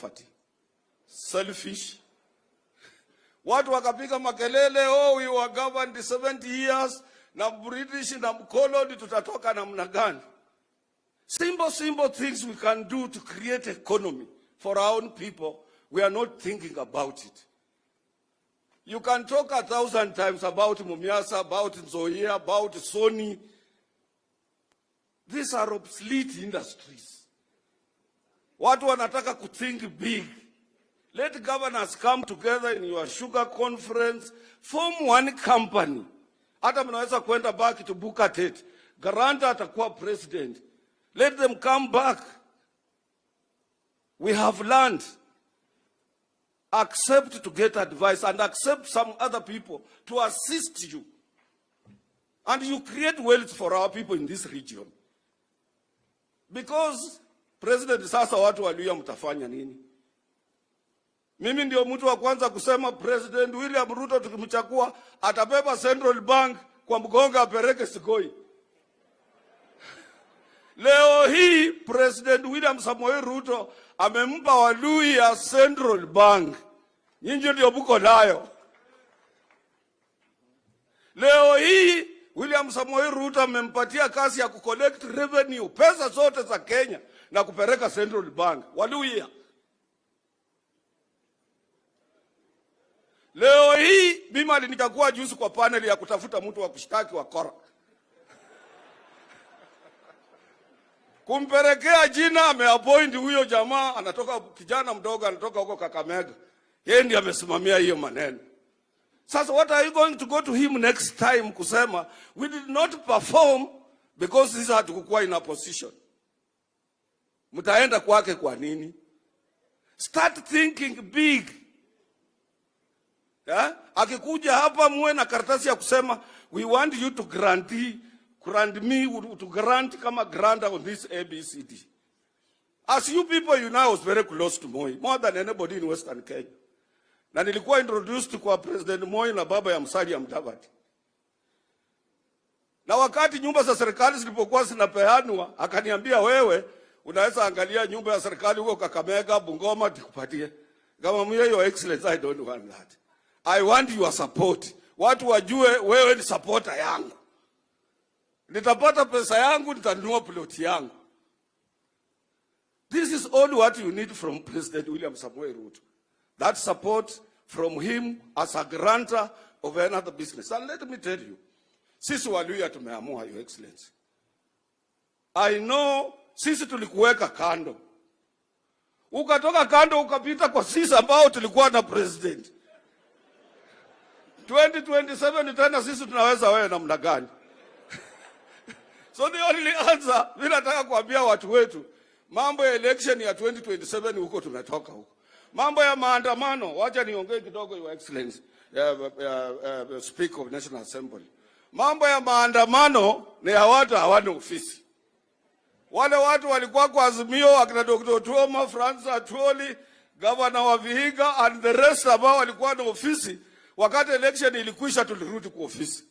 poverty. Selfish. Watu wakapiga makelele, oh, we were governed 70 years, na British na mkoloni tutatoka namna gani? Simple things we can do to create economy for our own people. We are not thinking about it. You can talk 1,000 times about Mumiasa, about Nzoia, about Sony. These are obsolete industries. Watu wanataka to think big. Let governors come together in your sugar conference, form one company. Hata mnaweza kwenda back to Bukatet. Garanta atakuwa president. Let them come back. We have learned. Accept to get advice and accept some other people to assist you. And you create wealth for our people in this region. Because President sasa watu waluya mtafanya nini? Mimi ndio mtu wa kwanza kusema President William Ruto tukimchagua atabeba Central Bank kwa mgonga apeleke Sigoi. Leo hii President William Samoei Ruto amempa Waluya Central Bank. Nyinyi ndio mko nayo. Leo hii William Samoei Ruto amempatia kazi ya kucollect revenue, pesa zote za Kenya na kupeleka Central Bank. Waluya. Leo hii mimi alinikakuwa juzi kwa panel ya kutafuta mtu wa kushtaki wa kora. Kumpelekea jina ameappoint huyo jamaa, anatoka kijana mdogo anatoka huko Kakamega. Yeye ndiye amesimamia hiyo maneno. Sasa what are you going to go to him next time kusema we did not perform because sisi hatukuwa in a position? Mtaenda kwake kwa nini? Start thinking big. Yeah? Akikuja hapa muwe na karatasi ya kusema we want you to grant kama grant on this ABCD. As you people, you know, I was very close to Moi, more than anybody in Western Kenya. Na nilikuwa introduced kwa President Moi na baba ya Musalia Mudavadi. Na wakati nyumba za serikali zilipokuwa zinapeanwa, akaniambia wewe unaweza angalia nyumba ya serikali huko Kakamega, Bungoma tukupatie. Kama mimi, your excellency, I don't want that. I want your support. Watu wajue wewe ni supporter yangu. Nitapata pesa yangu, nitanunua ploti yangu. This is all what you need from President William Samoei Ruto. That support from him as a grantor of another business. And let me tell you, sisi Waluya tumeamua, your excellency. I know sisi tulikuweka kando. Ukatoka kando ukapita kwa sisi ambao tulikuwa na president. 2027 tena sisi tunaweza wewe namna gani? So the only answer, mimi nataka kuambia watu wetu, mambo ya election ya 2027 huko tumetoka huko. Mambo ya maandamano, wacha niongee kidogo, your excellency, Speaker of National Assembly. Mambo ya maandamano ni ya watu hawana ofisi. Wale watu walikuwa kwa Azimio, akina Dr. Tuoma, Francis Atwoli, Governor wa Vihiga and the rest ambao walikuwa na ofisi, wakati election ilikwisha tulirudi kwa ofisi.